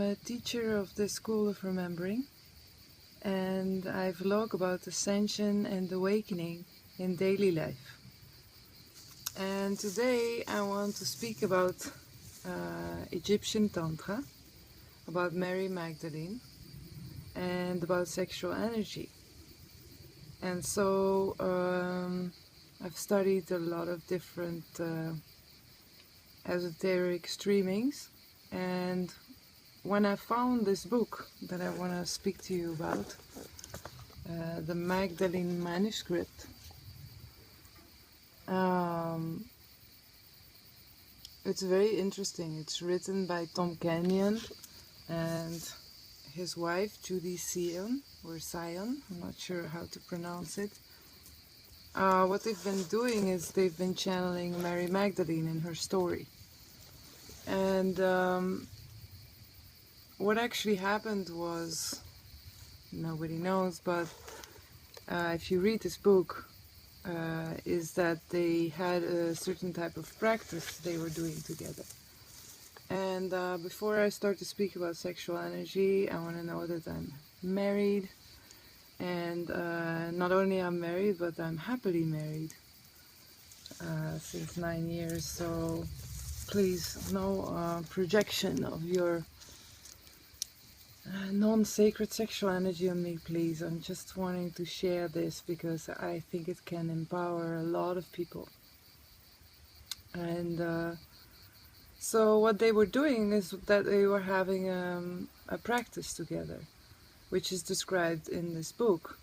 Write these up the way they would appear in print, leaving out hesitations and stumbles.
a teacher of the School of Remembering, and I vlog about Ascension and Awakening in daily life. And today I want to speak about Egyptian Tantra, about Mary Magdalen, and about sexual energy. And so I've studied a lot of different esoteric streamings, and when I found this book that I want to speak to you about, the Magdalen Manuscript, it's very interesting. It's written by Tom Kenyon and his wife Judy Sion, or Sion, I'm not sure how to pronounce it. What they've been doing is they've been channeling Mary Magdalene in her story. And what actually happened was, nobody knows, but if you read this book, is that they had a certain type of practice they were doing together. And before I start to speak about sexual energy, I want to know that I'm married, and not only I'm married, but I'm happily married since 9 years. So please, no projection of your non-sacred sexual energy on me, please. I'm just wanting to share this because I think it can empower a lot of people. And so what they were doing is that they were having a practice together, which is described in this book.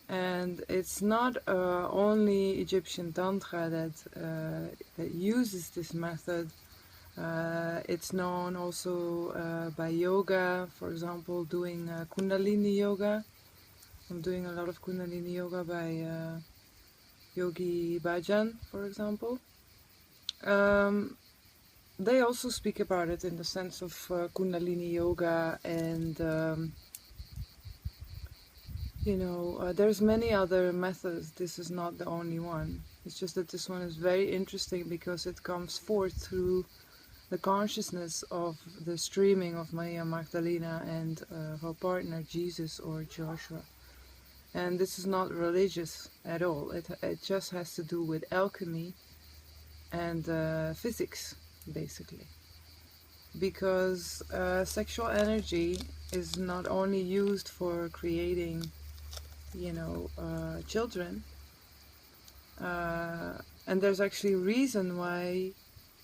And it's not only Egyptian Tantra that uses this method. It's known also by yoga, for example, doing Kundalini yoga. I'm doing a lot of Kundalini yoga by Yogi Bhajan, for example. They also speak about it in the sense of Kundalini yoga, and there's many other methods. This is not the only one. It's just that this one is very interesting because it comes forth through the consciousness of the streaming of Maria Magdalena and her partner Jesus or Joshua. And this is not religious at all. It just has to do with alchemy and physics, basically. Because sexual energy is not only used for creating, children. And there's actually a reason why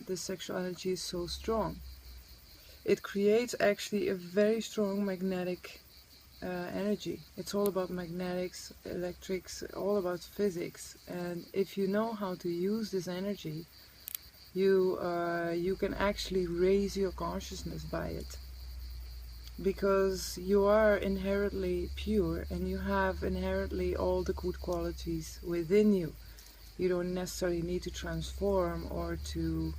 the sexual energy is so strong. It creates actually a very strong magnetic energy. It's all about magnetics, electrics, all about physics. And if you know how to use this energy, you can actually raise your consciousness by it, because you are inherently pure and you have inherently all the good qualities within you. You don't necessarily need to transform or to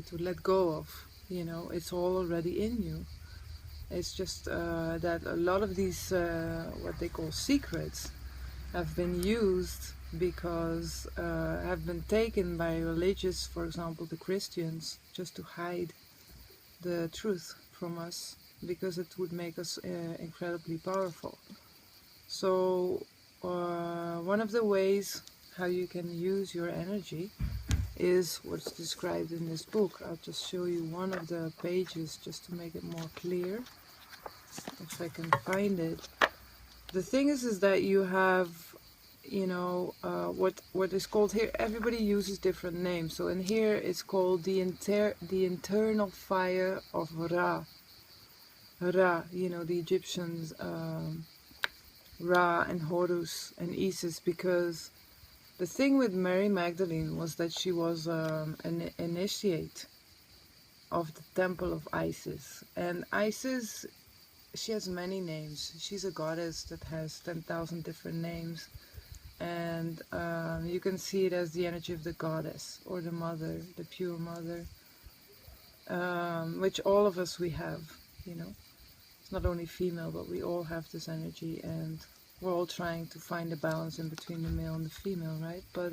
to let go of. It's all already in you. It's just that a lot of these what they call secrets have been used because have been taken by religious, for example the Christians, just to hide the truth from us, because it would make us incredibly powerful. So one of the ways how you can use your energy is what's described in this book. I'll just show you one of the pages just to make it more clear, if I can find it. The thing is that you have, what is called here, everybody uses different names. So in here it's called the internal fire of Ra. Ra, the Egyptians, Ra and Horus and Isis, because the thing with Mary Magdalene was that she was an initiate of the temple of Isis. And Isis, she has many names. She's a goddess that has 10,000 different names. And you can see it as the energy of the goddess, or the mother, the pure mother, which all of us we have, It's not only female, but we all have this energy, and we're all trying to find a balance in between the male and the female, right? But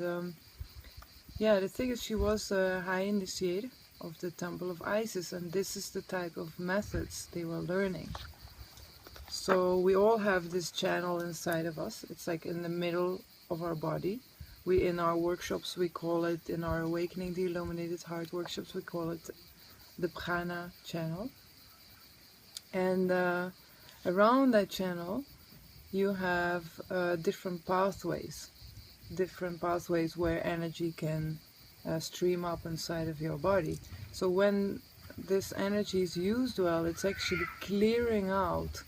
yeah, the thing is, she was a high initiate, of the Temple of Isis, and this is the type of methods they were learning. So we all have this channel inside of us. It's like in the middle of our body. In our workshops we call it, in our Awakening the Illuminated Heart workshops, we call it the prana channel. And around that channel you have different pathways where energy can stream up inside of your body. So when this energy is used well, it's actually clearing out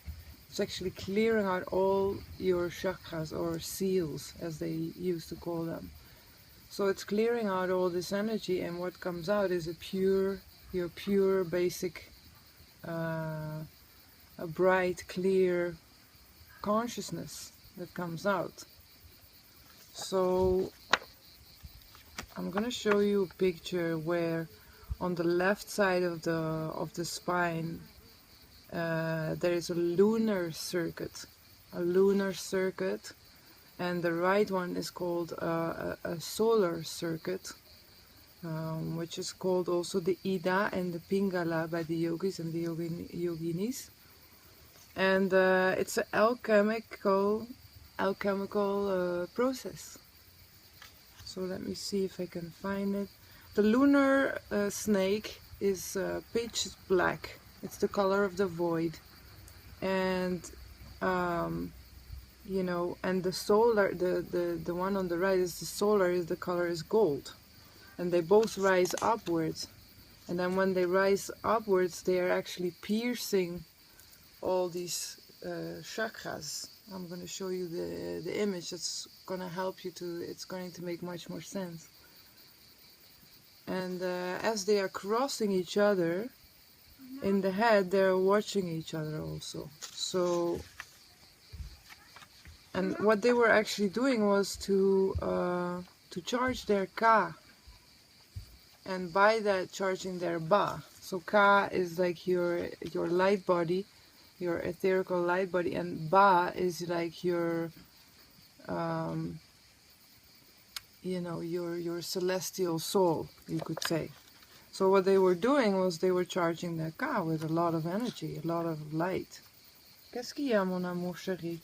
all your chakras, or seals as they used to call them. So it's clearing out all this energy, and what comes out is your pure basic a bright, clear consciousness that comes out. So I'm gonna show you a picture where on the left side of the spine there is a lunar circuit, and the right one is called a solar circuit, which is called also the Ida and the Pingala by the yogis and the yoginis. And it's an alchemical process. So let me see if I can find it. The lunar snake is pitch black. It's the color of the void, and you know, and the solar, the one on the right is the solar, is the color is gold, and they both rise upwards. And then when they rise upwards, they are actually piercing all these chakras. I'm going to show you the image. That's going to help you to, it's going to make much more sense. And as they are crossing each other in the head, they're watching each other also. So, and what they were actually doing was to charge their ka, and by that charging their ba. So ka is like your light body, your etherical light body, and ba is like your you know, your celestial soul, you could say. So what they were doing was they were charging their ka with a lot of energy, a lot of light. Qu'est-ce qu'il y a, mon amour chéri?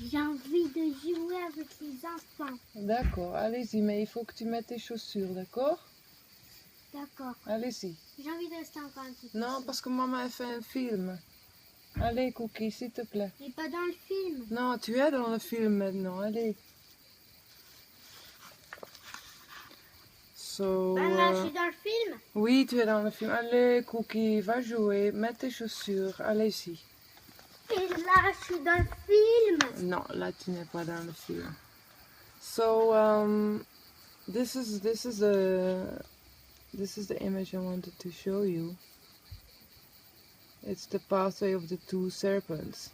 J'ai envie de jouer avec les enfants. D'accord, allez-y, mais il faut que tu mettes tes chaussures, d'accord? D'accord. Allez-y. J'ai envie de rester encore un petit peu. Non, parce que maman a fait un film. Allez, Cookie, s'il te plaît. Mais pas dans le film. Non, tu es dans le film maintenant, allez. So, Ben là, je suis dans le film. oui, tu es dans le film. Allez, Cookie, va jouer, mets tes chaussures, allez-y. Et là, je suis dans le film. Non, là, tu n'es pas dans le film. So, this is the image I wanted to show you. It's the pathway of the two serpents.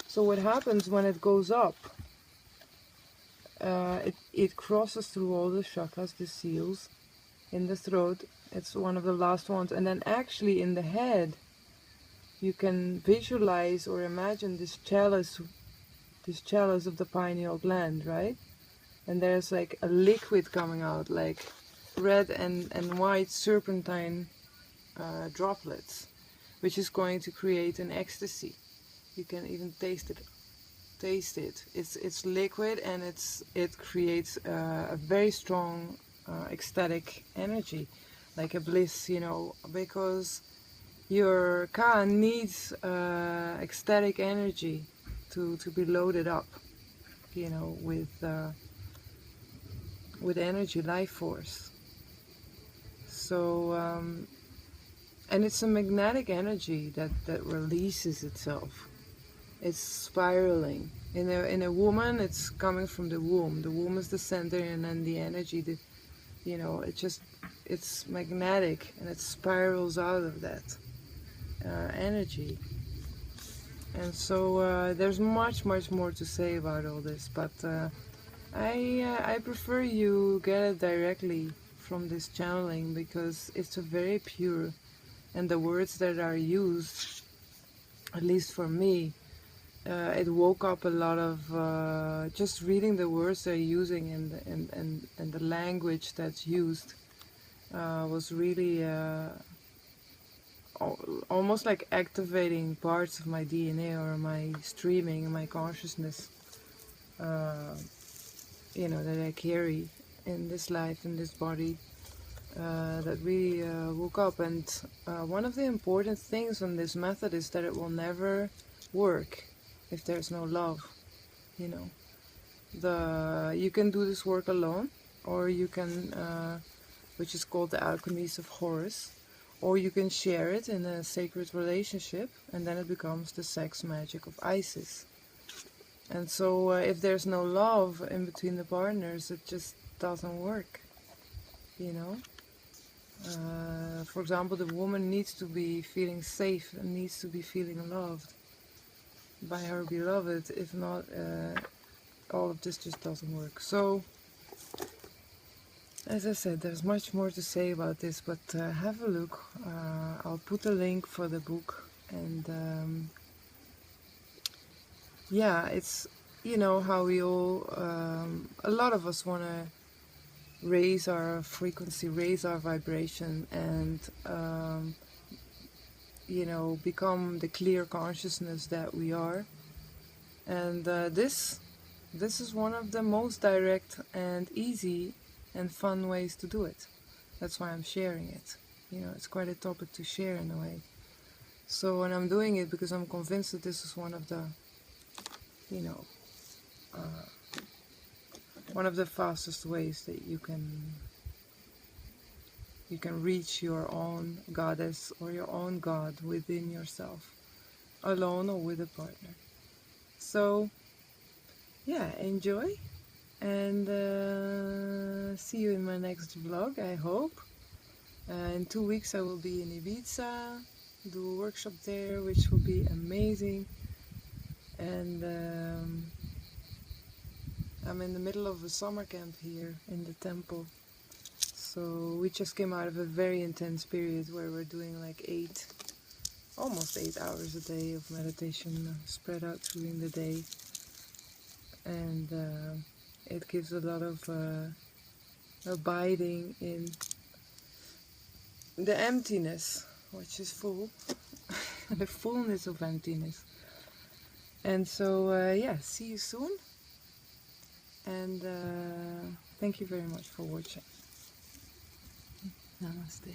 So what happens when it goes up? It crosses through all the chakras, the seals, in the throat. It's one of the last ones. And then actually in the head, you can visualize or imagine this chalice of the pineal gland, right? And there's like a liquid coming out, like red and white serpentine droplets, which is going to create an ecstasy. You can even taste it. It's liquid, and it creates a very strong ecstatic energy, like a bliss, you know, because your ka needs ecstatic energy to be loaded up, you know, with energy, life force. So and it's a magnetic energy that releases itself. It's spiraling. In a woman, it's coming from the womb. The womb is the center, and then the energy, you know, it's magnetic, and it spirals out of that energy. And so there's much more to say about all this, but I prefer you get it directly from this channeling, because it's a very pure, and the words that are used, at least for me, it woke up a lot of just reading the words they're using and the language that's used. was really almost like activating parts of my DNA or my streaming, my consciousness, that I carry in this life, in this body, that really woke up. And one of the important things on this method is that it will never work if there's no love. You can do this work alone, or you can, which is called the alchemies of Horus, or you can share it in a sacred relationship, and then it becomes the sex magic of Isis. And so if there's no love in between the partners, it just doesn't work, For example, the woman needs to be feeling safe and needs to be feeling loved by her beloved. If not, all of this just doesn't work. So, as I said, there's much more to say about this, but have a look. I'll put a link for the book, and yeah, it's, how we all, a lot of us want to raise our frequency, raise our vibration, and become the clear consciousness that we are. And this is one of the most direct and easy and fun ways to do it. That's why I'm sharing it. It's quite a topic to share in a way. So, and I'm doing it because I'm convinced that this is one of the one of the fastest ways that you can reach your own goddess or your own god within yourself, alone or with a partner. So yeah, enjoy, and see you in my next vlog, I hope. In 2 weeks I will be in Ibiza, do a workshop there, which will be amazing. And I'm in the middle of a summer camp here in the temple. So we just came out of a very intense period where we're doing like almost 8 hours a day of meditation spread out during the day. And it gives a lot of abiding in the emptiness, which is full, the fullness of emptiness. And so, yeah, see you soon. And thank you very much for watching. Namaste.